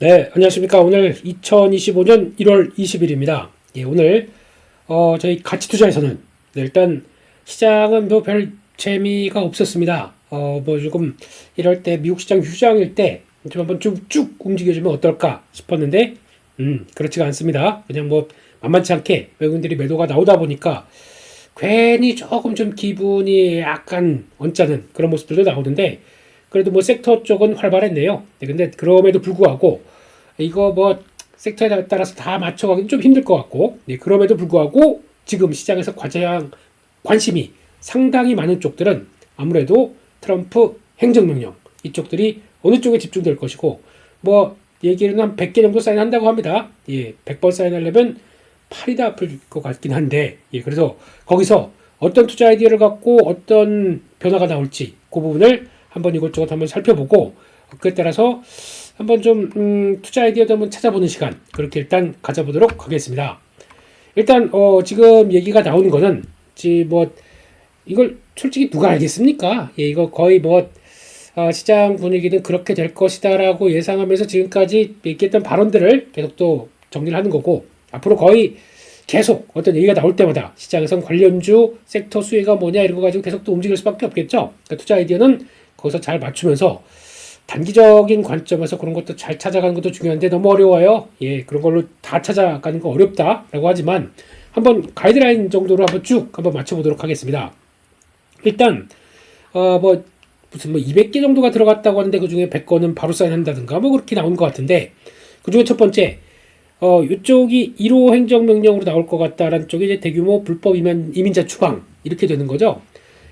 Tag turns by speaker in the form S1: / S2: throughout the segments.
S1: 네, 안녕하십니까. 오늘 2025년 1월 20일입니다. 예, 오늘 저희 가치 투자에서는 일단 시장은 뭐 별 재미가 없었습니다. 뭐 조금 이럴 때 미국 시장 휴장일 때 좀 한번 쭉 움직여주면 어떨까 싶었는데 그렇지가 않습니다. 그냥 뭐 만만치 않게 외국인들이 매도가 나오다 보니까 괜히 조금 좀 기분이 약간 언짢은 그런 모습들도 나오는데 그래도 뭐 섹터 쪽은 활발했네요. 네, 근데 그럼에도 불구하고 이거 뭐 섹터에 따라서 다 맞춰가기 좀 힘들 것 같고, 네, 그럼에도 불구하고 지금 시장에서 관심이 상당히 많은 쪽들은 아무래도 트럼프 행정명령 이쪽들이 어느 쪽에 집중될 것이고, 뭐 얘기는 한 100개 정도 사인한다고 합니다. 예, 100번 사인하려면 팔이 다 아플 것 같긴 한데, 예, 그래서 거기서 어떤 투자 아이디어를 갖고 어떤 변화가 나올지 그 부분을 한번 이것저것 한번 살펴보고, 그에 따라서 한번 좀 투자 아이디어도 한번 찾아보는 시간 그렇게 일단 가져보도록 하겠습니다. 일단 지금 얘기가 나오는 거는 뭐 이걸 솔직히 누가 알겠습니까? 예, 이거 거의 뭐 시장 분위기는 그렇게 될 것이다라고 예상하면서 지금까지 얘기했던 발언들을 계속 또 정리를 하는 거고, 앞으로 거의 계속 어떤 얘기가 나올 때마다 시장에선 관련주 섹터 수혜가 뭐냐 이런 거 가지고 계속 또 움직일 수밖에 없겠죠. 그러니까 투자 아이디어는 거기서 잘 맞추면서 단기적인 관점에서 그런 것도 잘 찾아가는 것도 중요한데 너무 어려워요. 예, 그런 걸로 다 찾아가는 거 어렵다라고 하지만 한번 가이드라인 정도로 한번 쭉 한번 맞춰보도록 하겠습니다. 일단 뭐 무슨 뭐 200개 정도가 들어갔다고 하는데 그 중에 100건은 바로 사인한다든가 뭐 그렇게 나온 것 같은데, 그 중에 첫 번째 이쪽이 1호 행정명령으로 나올 것 같다라는 쪽이 이제 대규모 불법 이민자 추방 이렇게 되는 거죠.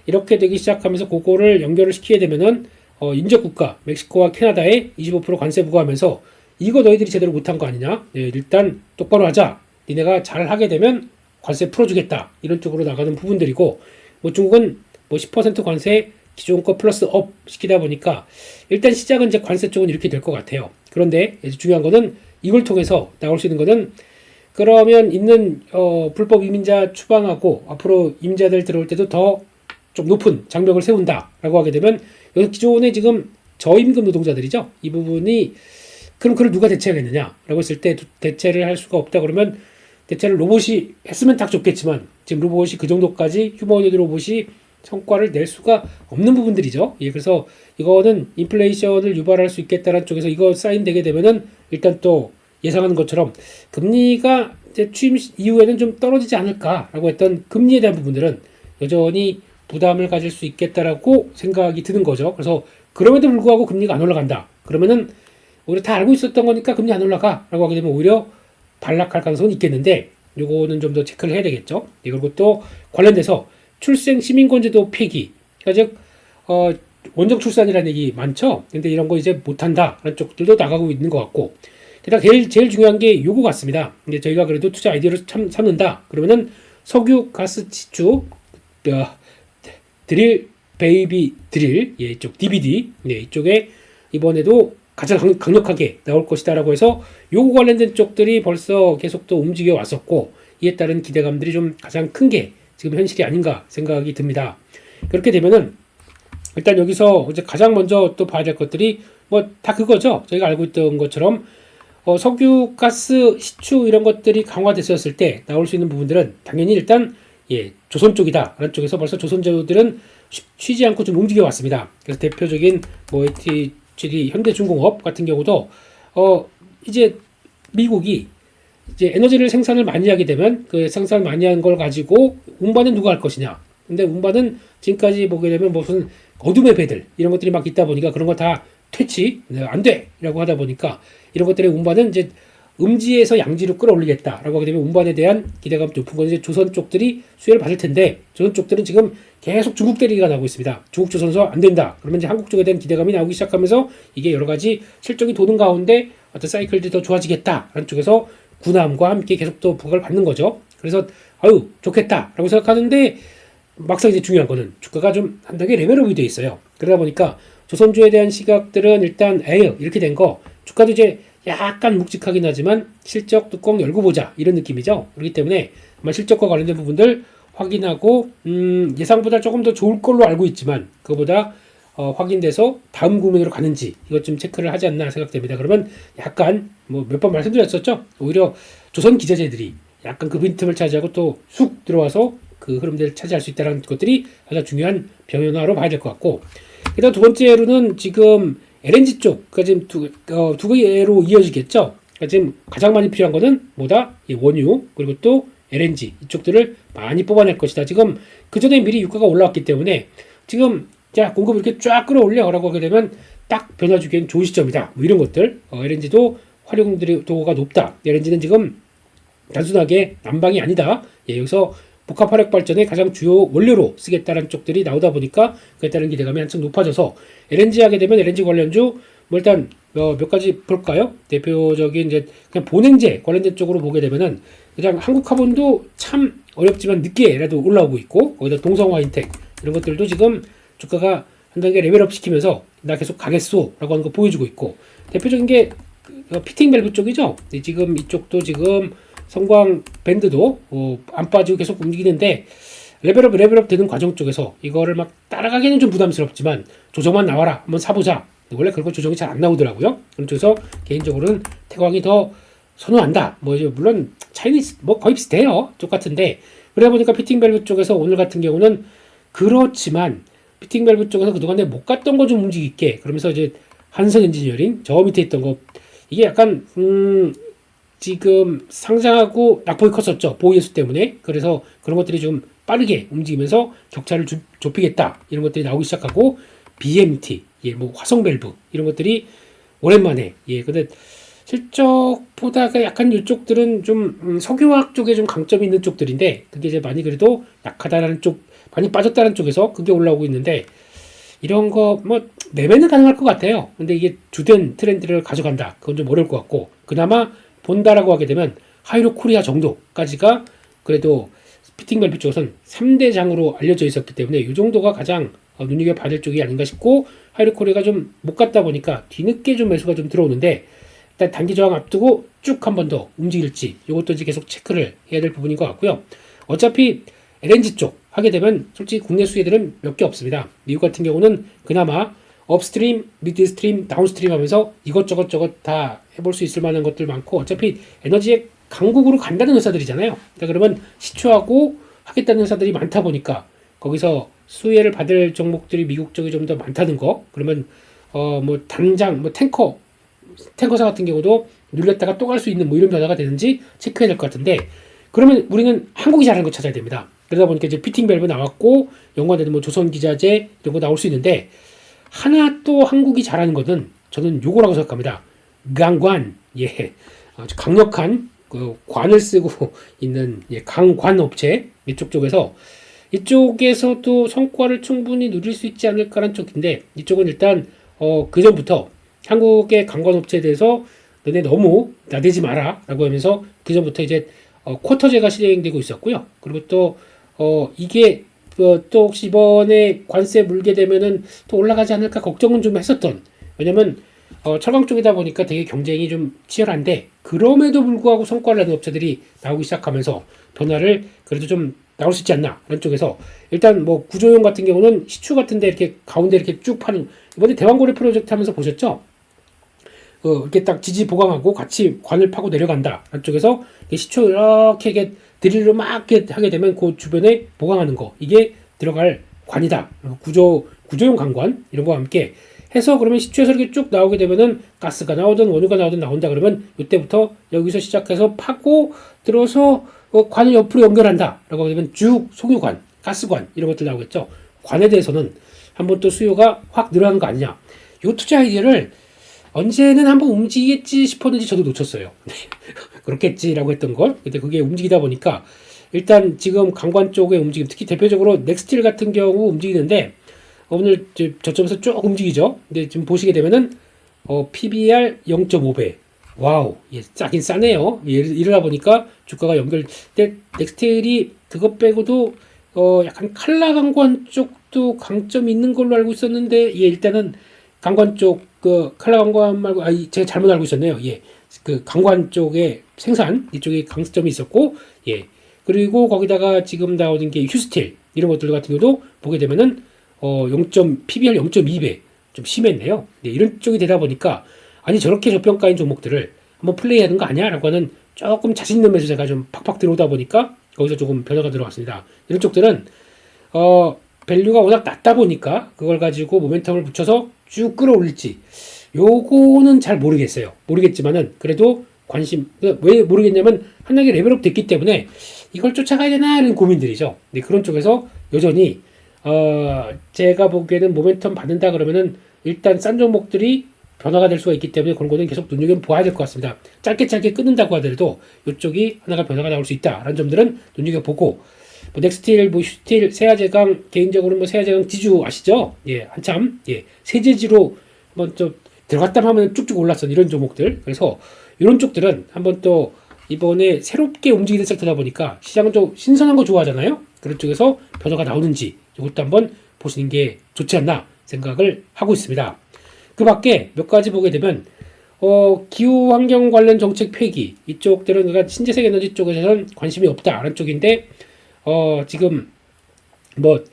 S1: 이렇게 되기 시작하면서 그거를 연결을 시키게 되면은 인접국가 멕시코와 캐나다에 25% 관세 부과하면서 이거 너희들이 제대로 못한 거 아니냐? 네, 일단 똑바로 하자. 니네가 잘 하게 되면 관세 풀어주겠다. 이런 쪽으로 나가는 부분들이고, 뭐 중국은 뭐 10% 관세 기존 거 플러스 업 시키다 보니까 일단 시작은 이제 관세 쪽은 이렇게 될 것 같아요. 그런데 중요한 거는 이걸 통해서 나올 수 있는 거는, 그러면 있는 불법 이민자 추방하고 앞으로 임자들 들어올 때도 더 좀 높은 장벽을 세운다라고 하게 되면 여기 기존에 지금 저임금 노동자들이죠. 이 부분이 그럼 그걸 누가 대체하겠느냐라고 했을 때 대체를 할 수가 없다 그러면 대체를 로봇이 했으면 딱 좋겠지만 지금 로봇이 그 정도까지 휴머노이드 로봇이 성과를 낼 수가 없는 부분들이죠. 예, 그래서 이거는 인플레이션을 유발할 수 있겠다는 쪽에서 이거 사인되게 되면은 일단 또 예상하는 것처럼 금리가 이제 취임 이후에는 좀 떨어지지 않을까라고 했던 금리에 대한 부분들은 여전히 부담을 가질 수 있겠다라고 생각이 드는 거죠. 그래서 그럼에도 불구하고 금리가 안 올라간다. 그러면은 오히려 다 알고 있었던 거니까 금리 안 올라가라고 하게 되면 오히려 반락할 가능성은 있겠는데, 요거는 좀 더 체크를 해야 되겠죠. 그리고 또 관련돼서 출생 시민권제도 폐기, 그러니까 즉 원정 출산이라는 얘기 많죠. 근데 이런 거 이제 못한다라는 쪽들도 나가고 있는 것 같고, 게다가 제일 중요한 게 요거 같습니다. 근데 저희가 그래도 투자 아이디어를 삼는다. 그러면은 석유, 가스, 지주, 드릴, 베이비 드릴, 예, 이쪽 DVD, 네, 이쪽에 이번에도 가장 강력하게 나올 것이다라고 해서 요거 관련된 쪽들이 벌써 계속 또 움직여 왔었고, 이에 따른 기대감들이 좀 가장 큰 게 지금 현실이 아닌가 생각이 듭니다. 그렇게 되면은 일단 여기서 이제 가장 먼저 또 봐야 될 것들이 뭐 다 그거죠. 저희가 알고 있던 것처럼 석유, 가스, 시추 이런 것들이 강화됐었을 때 나올 수 있는 부분들은 당연히 일단 예, 조선 쪽이다 라는 쪽에서 벌써 조선주들은 쉬지 않고 좀 움직여 왔습니다. 그래서 대표적인 뭐 HTG, 현대중공업 같은 경우도 이제 미국이 이제 에너지를 생산을 많이 하게 되면 그 생산 많이 한 걸 가지고 운반은 누가 할 것이냐. 근데 운반은 지금까지 보게 되면 무슨 어둠의 배들 이런 것들이 막 있다 보니까 그런 거 다 퇴치 안 돼라고 하다 보니까 이런 것들의 운반은 이제 음지에서 양지로 끌어올리겠다라고 하게 되면 운반에 대한 기대감이 높은 건 이제 조선 쪽들이 수혜를 받을 텐데, 조선 쪽들은 지금 계속 중국 대리가 나오고 있습니다. 중국 조선서 안 된다. 그러면 이제 한국 쪽에 대한 기대감이 나오기 시작하면서 이게 여러 가지 실적이 도는 가운데 어떤 사이클들이 더 좋아지겠다라는 쪽에서 군함과 함께 계속 또 부각을 받는 거죠. 그래서 아유 좋겠다라고 생각하는데 막상 이제 중요한 거는 주가가 좀 한 단계 레벨업이 돼 있어요. 그러다 보니까 조선주에 대한 시각들은 일단 에휴 이렇게 된 거, 주가도 이제 약간 묵직하긴 하지만 실적 뚜껑 열고 보자 이런 느낌이죠. 그렇기 때문에 아마 실적과 관련된 부분들 확인하고 예상보다 조금 더 좋을 걸로 알고 있지만 그거보다 확인돼서 다음 국면으로 가는지 이것 좀 체크를 하지 않나 생각됩니다. 그러면 약간 뭐 몇 번 말씀드렸었죠. 오히려 조선 기자재들이 약간 그 빈틈을 차지하고 또 쑥 들어와서 그 흐름들을 차지할 수 있다는 것들이 가장 중요한 변화로 봐야 될 것 같고, 그다음 두 번째로는 지금 LNG 쪽, 그러니까 지금 두 개로 이어지겠죠. 그러니까 지금 가장 많이 필요한 거는 뭐다? 원유, 그리고 또 LNG 이쪽들을 많이 뽑아낼 것이다. 지금 그 전에 미리 유가가 올라왔기 때문에 지금 자 공급 이렇게 쫙 끌어올려라고 하게 되면 딱 변화 주기엔 좋은 시점이다. 뭐 이런 것들. LNG도 활용도가 높다. LNG는 지금 단순하게 난방이 아니다. 여기서 복합 화력 발전의 가장 주요 원료로 쓰겠다는 쪽들이 나오다 보니까 그에 따른 기대감이 한층 높아져서 LNG 하게 되면 LNG 관련주 뭐 일단 몇 가지 볼까요? 대표적인 이제 그냥 본행제 관련된 쪽으로 보게 되면은 그냥 한국화본도 참 어렵지만 늦게라도 올라오고 있고, 거기다 동성화인텍 이런 것들도 지금 주가가 한 단계 레벨업 시키면서 나 계속 가겠소라고 하는 거 보여주고 있고, 대표적인 게 피팅 밸브 쪽이죠. 지금 이쪽도 지금 성광 밴드도 안 빠지고 계속 움직이는데 레벨업 되는 과정 쪽에서 이거를 막 따라가기는 좀 부담스럽지만 조정만 나와라 한번 사보자. 원래 그런 거 조정이 잘 안 나오더라고요. 그런 쪽에서 개인적으로는 태광이 더 선호한다. 뭐 이제 물론 차이는 뭐 거의 비슷해요. 똑같은데 그러다 보니까 피팅 밸브 쪽에서 오늘 같은 경우는 그렇지만 피팅 밸브 쪽에서 그동안에 못 갔던 거 좀 움직일게. 그러면서 이제 한선 엔지니어링 저 밑에 있던 거 이게 약간 지금 상장하고 낙폭이 컸었죠. 보이수 때문에. 그래서 그런 것들이 좀 빠르게 움직이면서 격차를 좁히겠다. 이런 것들이 나오기 시작하고 BMT, 뭐 화성 밸브 이런 것들이 오랜만에 근데 실적보다가 약간 이쪽들은 좀 석유화학 쪽에 좀 강점이 있는 쪽들인데 그게 이제 많이 그래도 약하다라는 쪽, 많이 빠졌다는 쪽에서 그게 올라오고 있는데 이런 거 뭐 매매는 가능할 것 같아요. 근데 이게 주된 트렌드를 가져간다. 그건 좀 어려울 것 같고, 그나마 본다라고 하게 되면 하이로 코리아 정도까지가 그래도 피팅 밸브 쪽에서는 3대 장으로 알려져 있었기 때문에 이 정도가 가장 눈여겨봐야 될 쪽이 아닌가 싶고, 하이로 코리아가 좀 못 갔다 보니까 뒤늦게 좀 매수가 좀 들어오는데 일단 단기 저항 앞두고 쭉 한 번 더 움직일지 이것도 이제 계속 체크를 해야 될 부분인 것 같고요. 어차피 LNG 쪽 하게 되면 솔직히 국내 수혜들은 몇 개 없습니다. 미국 같은 경우는 그나마 업스트림, 미드스트림, 다운스트림 하면서 이것저것 다 해볼 수 있을 만한 것들 많고, 어차피 에너지의 강국으로 간다는 회사들이잖아요. 그러니까 그러면 시추하고 하겠다는 회사들이 많다 보니까 거기서 수혜를 받을 종목들이 미국 쪽이 좀 더 많다는 거. 그러면 뭐 당장 뭐 탱커사 같은 경우도 눌렸다가 또 갈 수 있는 뭐 이런 변화가 되는지 체크해야 될 것 같은데, 그러면 우리는 한국이 잘하는 거 찾아야 됩니다. 그러다 보니까 이제 피팅 밸브 나왔고 연관되는 뭐 조선기자재 이런 거 나올 수 있는데, 하나 또 한국이 잘하는 것은 저는 요거라고 생각합니다. 강관, 아주 강력한 그 관을 쓰고 있는 강관 업체 이쪽에서도 성과를 충분히 누릴 수 있지 않을까라는 쪽인데, 이쪽은 일단 그 전부터 한국의 강관 업체에 대해서 너네 너무 나대지 마라 라고 하면서 그 전부터 이제 쿼터제가 실행되고 있었고요. 그리고 또 이게 또 혹시 이번에 관세 물게 되면은 또 올라가지 않을까 걱정은 좀 했었던, 왜냐면 철강 쪽이다 보니까 되게 경쟁이 좀 치열한데 그럼에도 불구하고 성과를 내는 업체들이 나오기 시작하면서 변화를 그래도 좀 나올 수 있지 않나 이런 쪽에서, 일단 뭐 구조용 같은 경우는 시추 같은데 이렇게 가운데 이렇게 쭉 파는, 이번에 대왕고래 프로젝트 하면서 보셨죠? 이렇게 딱 지지 보강하고 같이 관을 파고 내려간다. 안쪽에서 시초 이렇게 드릴로 막 이렇게 하게 되면 그 주변에 보강하는 거, 이게 들어갈 관이다. 구조용 강관 이런 거와 함께 해서 그러면 시초에서 이렇게 쭉 나오게 되면은 가스가 나오든 원유가 나오든 나온다. 그러면 이때부터 여기서 시작해서 파고 들어서 관을 옆으로 연결한다라고 하게 되면 쭉 송유관, 가스관 이런 것들 나오겠죠. 관에 대해서는 한번 또 수요가 확 늘어나는 거 아니냐. 이 투자 아이디어를 언제는 한번 움직이겠지 싶었는지 저도 놓쳤어요. 그렇겠지라고 했던 걸. 근데 그게 움직이다 보니까 일단 지금 강관 쪽의 움직임, 특히 대표적으로 넥스틸 같은 경우 움직이는데 오늘 저점에서 쭉 움직이죠. 근데 지금 보시게 되면은 PBR 0.5배. 와우, 싸긴 싸네요. 이러다 보니까 주가가 근데 넥스틸이 그것 빼고도 약간 칼라 강관 쪽도 강점이 있는 걸로 알고 있었는데, 일단은 강관 쪽 칼라 강관 말고 제가 잘못 알고 있었네요. 그 강관 쪽의 생산 이쪽에 강점이 있었고, 그리고 거기다가 지금 나오는 게 휴스틸 이런 것들 같은 경우도 보게 되면은 PBR 0.2배 좀 심했네요. 네, 이런 쪽이 되다 보니까 아니 저렇게 저평가인 종목들을 한번 플레이하는 거 아니야? 라고 하는 조금 자신 있는 매수세가 좀 팍팍 들어오다 보니까 거기서 조금 변화가 들어왔습니다. 이런 쪽들은 밸류가 워낙 낮다 보니까 그걸 가지고 모멘텀을 붙여서 쭉 끌어올릴지 요거는 잘 모르겠어요. 모르겠지만은 그래도 왜 모르겠냐면 한약이 레벨업 됐기 때문에 이걸 쫓아가야 되나 하는 고민들이죠. 네, 그런 쪽에서 여전히 제가 보기에는 모멘텀 받는다 그러면은 일단 싼 종목들이 변화가 될 수가 있기 때문에 그런 거는 계속 눈여겨봐야 될 것 같습니다. 짧게 끊는다고 하더라도 이쪽이 하나가 변화가 나올 수 있다라는 점들은 눈여겨보고 뭐 넥스틸, 뭐 슈틸, 세아제강 개인적으로 뭐 세아제강 지주 아시죠? 예, 한참 세제지로 한번 좀 들어갔다 하면 쭉쭉 올랐던 이런 종목들. 그래서 이런 쪽들은 한번 또 이번에 새롭게 움직이는 섹터다 보니까 시장은 좀 신선한 거 좋아하잖아요. 그런 쪽에서 변화가 나오는지 이것도 한번 보시는 게 좋지 않나 생각을 하고 있습니다. 그 밖에 몇 가지 보게 되면 기후 환경 관련 정책 폐기 이쪽들은 그러니까 신재생 에너지 쪽에서는 관심이 없다라는 쪽인데 지금 뭐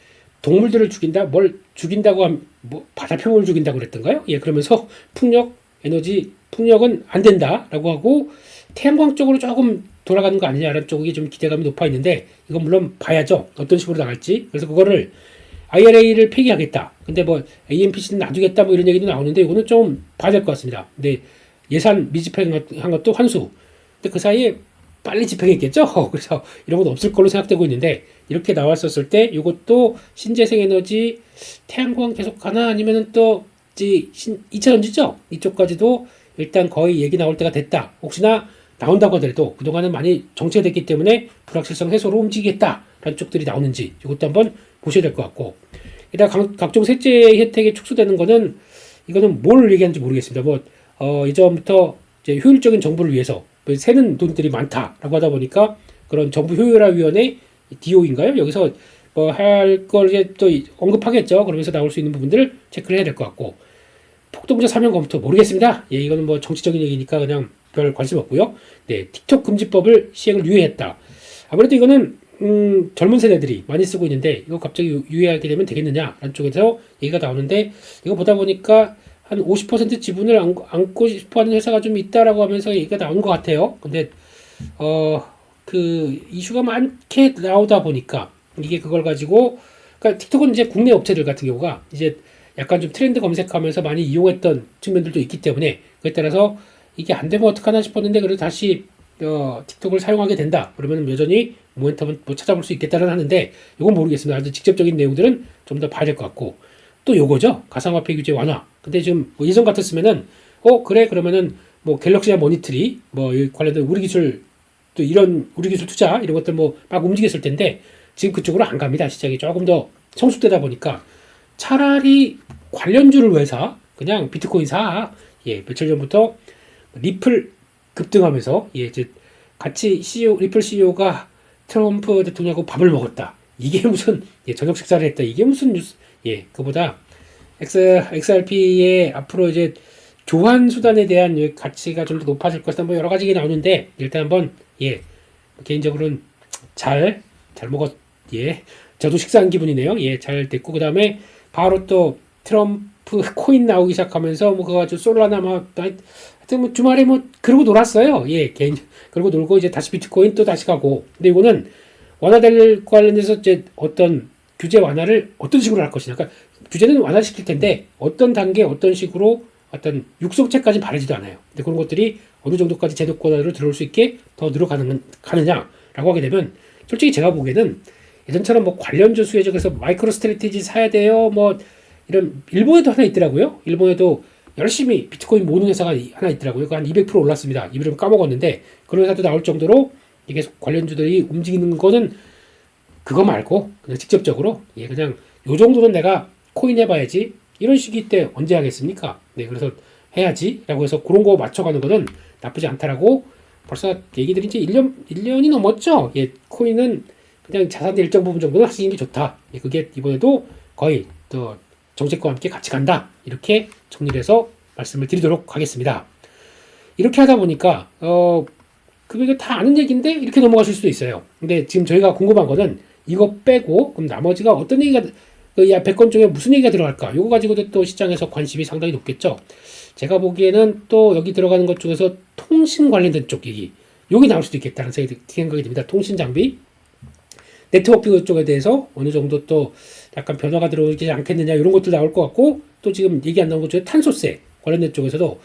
S1: 동물들을 죽인다 뭘 죽인다고 하면 뭐 바다표범을 죽인다고 그랬던가요? 예, 그러면서 풍력은 안 된다라고 하고 태양광 쪽으로 조금 돌아가는 거 아니냐라는 쪽이 좀 기대감이 높아 있는데 이건 물론 봐야죠. 어떤 식으로 나갈지. 그래서 그거를 IRA를 폐기하겠다. 근데 뭐 AMPC는 놔두겠다 뭐 이런 얘기도 나오는데 이거는 좀 봐야 될 것 같습니다. 근데 예산 미집행한 것도 환수. 근데 그 사이에 빨리 집행했겠죠. 그래서 이런 건 없을 걸로 생각되고 있는데 이렇게 나왔었을 때 이것도 신재생 에너지 태양광 계속 가나 아니면은 또 2차 전지죠. 이쪽까지도 일단 거의 얘기 나올 때가 됐다. 혹시나 나온다고 하더라도 그동안은 많이 정체됐기 때문에 불확실성 해소로 움직이겠다라는 쪽들이 나오는지 이것도 한번 보셔야 될 것 같고 일단 각종 세제 혜택이 축소되는 거는 이거는 뭘 얘기하는지 모르겠습니다. 이전부터 이제 효율적인 정부를 위해서 새는 돈들이 많다라고 하다 보니까 그런 정부 효율화위원회 DO인가요? 여기서 뭐 할 걸 이제 또 언급하겠죠. 그러면서 나올 수 있는 부분들을 체크를 해야 될 것 같고 폭동자 사면 검토 모르겠습니다. 예, 이거는 뭐 정치적인 얘기니까 그냥 별 관심 없고요. 네, 틱톡 금지법을 시행을 유예했다. 아무래도 이거는 젊은 세대들이 많이 쓰고 있는데 이거 갑자기 유예하게 되면 되겠느냐라는 쪽에서 얘기가 나오는데 이거 보다 보니까 한 50% 지분을 안고 싶어하는 회사가 좀 있다라고 하면서 얘기가 나오는 것 같아요. 근데 그 이슈가 많게 나오다 보니까 이게 그걸 가지고 그러니까 틱톡은 이제 국내 업체들 같은 경우가 이제 약간 좀 트렌드 검색하면서 많이 이용했던 측면들도 있기 때문에 그에 따라서 이게 안 되면 어떡하나 싶었는데 그래도 다시 틱톡을 사용하게 된다. 그러면 여전히 모멘텀은 뭐 찾아볼 수 있겠다는 하는데 이건 모르겠습니다. 아주 직접적인 내용들은 좀 더 봐야 될 것 같고 또 요거죠. 가상화폐 규제 완화. 근데 지금 뭐 예전 같았으면은 그래 그러면은 뭐 갤럭시와 모니터리 뭐 관련된 우리 기술 또 이런 우리 기술 투자 이런 것들 뭐 막 움직였을 텐데 지금 그쪽으로 안 갑니다. 시장이 조금 더 성숙되다 보니까 차라리 관련주를 왜 사? 그냥 비트코인 사. 예, 며칠 전부터 리플 급등하면서 이제 같이 리플 CEO가 트럼프 대통령하고 밥을 먹었다. 이게 무슨 저녁 식사를 했다. 이게 무슨 뉴스? 그보다 XRP의 앞으로 이제 교환 수단에 대한 가치가 좀 더 높아질 것이다. 뭐 여러 가지가 나오는데 일단 한번 개인적으로는 잘 먹었. 저도 식사한 기분이네요. 잘 됐고 그다음에 바로 또 트럼프 코인 나오기 시작하면서 뭐 그거 가지고 솔라나 하여튼 뭐 주말에 뭐 그러고 놀았어요. 그러고 놀고 이제 다시 비트코인 또 다시 가고. 근데 이거는 완화될 관련해서 이제 어떤 규제 완화를 어떤 식으로 할 것이냐. 그러니까 규제는 완화시킬 텐데 어떤 단계 어떤 식으로 어떤 육성체까지 바르지도 않아요. 근데 그런 것들이 어느 정도까지 제도권으로 들어올 수 있게 더 가느냐라고 하게 되면 솔직히 제가 보기에는 예전처럼 뭐 관련주 수혜죠. 그래서 마이크로 스트래티지 사야 돼요. 뭐 이런 일본에도 하나 있더라고요. 일본에도 열심히 비트코인 모으는 회사가 하나 있더라고요. 한 200% 올랐습니다. 이름 까먹었는데 그런 회사도 나올 정도로 이게 관련주들이 움직이는 거는 그거 말고 그냥 직접적으로 그냥 요 정도는 내가 코인 해봐야지 이런 시기 때 언제 하겠습니까? 그래서 해야지라고 해서 그런 거 맞춰가는 거는 나쁘지 않다라고 벌써 얘기들이 이제 1년이 넘었죠. 코인은 그냥 자산의 일정 부분 정도는 하시는 게 좋다. 그게 이번에도 거의 또 정책과 함께 같이 간다. 이렇게 정리를 해서 말씀을 드리도록 하겠습니다. 이렇게 하다 보니까 그게 다 아는 얘기인데 이렇게 넘어가실 수도 있어요. 근데 지금 저희가 궁금한 거는 이거 빼고 그럼 나머지가 어떤 얘기가 그 100건 중에 무슨 얘기가 들어갈까? 요거 가지고도 또 시장에서 관심이 상당히 높겠죠. 제가 보기에는 또 여기 들어가는 것 중에서 통신 관련된 쪽 얘기, 여기 나올 수도 있겠다는 생각이 듭니다. 통신 장비, 네트워크 쪽에 대해서 어느 정도 또 약간 변화가 들어오지 않겠느냐, 이런 것도 나올 것 같고, 또 지금 얘기 안 나온 것 중에 탄소세 관련된 쪽에서도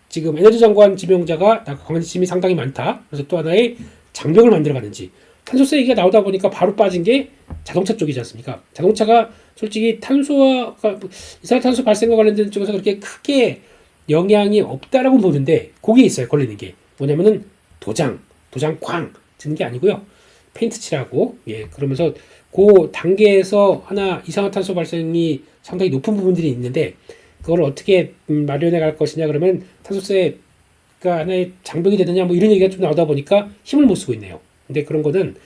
S1: 지금 에너지 장관 지명자가 관심이 상당히 많다. 그래서 또 하나의 장벽을 만들어가는지, 탄소세 얘기가 나오다 보니까 바로 빠진 게 자동차 쪽이지 않습니까? 자동차가 솔직히 이산화탄소 발생과 관련된 쪽에서 그렇게 크게 영향이 없다라고 보는데, 거기에 있어요. 걸리는 게 뭐냐면은 도장광 쓰는 게 아니고요, 페인트 칠하고, 예, 그러면서 그 단계에서 하나 이산화탄소 발생이 상당히 높은 부분들이 있는데, 그걸 어떻게 마련해 갈 것이냐, 그러면 탄소세가 하나의 장벽이 되느냐, 뭐 이런 얘기가 좀 나오다 보니까 힘을 못 쓰고 있네요. 근데 그런 거는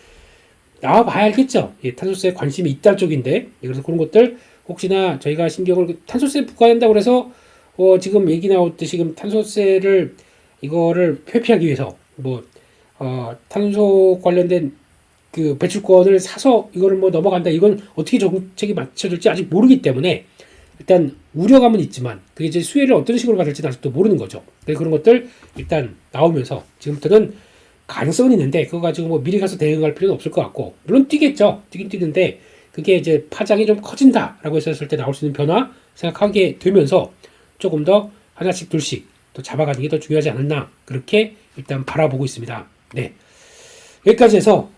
S1: 나와 봐야 알겠죠. 예, 탄소세에 관심이 있다 쪽인데, 예, 그래서 그런 것들 혹시나 저희가 신경을, 탄소세 부과한다고 그래서 지금 얘기 나왔듯이 지금 탄소세를 이거를 회피하기 위해서 탄소 관련된 그 배출권을 사서 이거를 뭐 넘어간다, 이건 어떻게 정책이 맞춰질지 아직 모르기 때문에 일단 우려감은 있지만 그게 이제 수혜를 어떤 식으로 받을지는 아직도 모르는 거죠. 그래서 그런 것들 일단 나오면서 지금부터는 가능성은 있는데 그거 가지고 뭐 미리 가서 대응할 필요는 없을 것 같고, 물론 뛰겠죠. 뛰긴 뛰는데 그게 이제 파장이 좀 커진다라고 했을 때 나올 수 있는 변화 생각하게 되면서 조금 더 하나씩 둘씩 또 잡아가는 게 더 중요하지 않았나, 그렇게 일단 바라보고 있습니다. 네, 여기까지 해서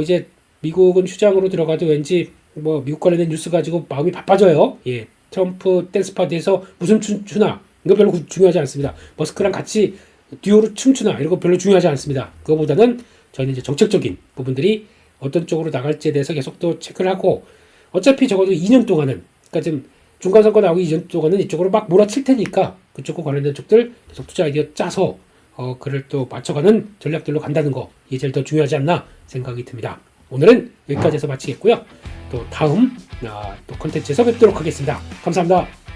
S1: 이제 미국은 휴장으로 들어가도 왠지 뭐 미국 관련된 뉴스 가지고 마음이 바빠져요. 예, 트럼프 댄스 파티에서 무슨 춤추나 이거 별로 중요하지 않습니다. 머스크랑 같이 듀오로 춤추나 이런 거 별로 중요하지 않습니다. 그거보다는 저희는 이제 정책적인 부분들이 어떤 쪽으로 나갈지에 대해서 계속 또 체크를 하고, 어차피 적어도 2년 동안은, 그러니까 지금 중간선거 나오기 2년 동안은 이쪽으로 막 몰아칠 테니까 그쪽과 관련된 쪽들 계속 투자 아이디어 짜서 그를 또 맞춰가는 전략들로 간다는 거, 이게 제일 더 중요하지 않나 생각이 듭니다. 오늘은 여기까지 해서 마치겠고요. 또 다음 또 컨텐츠에서 뵙도록 하겠습니다. 감사합니다.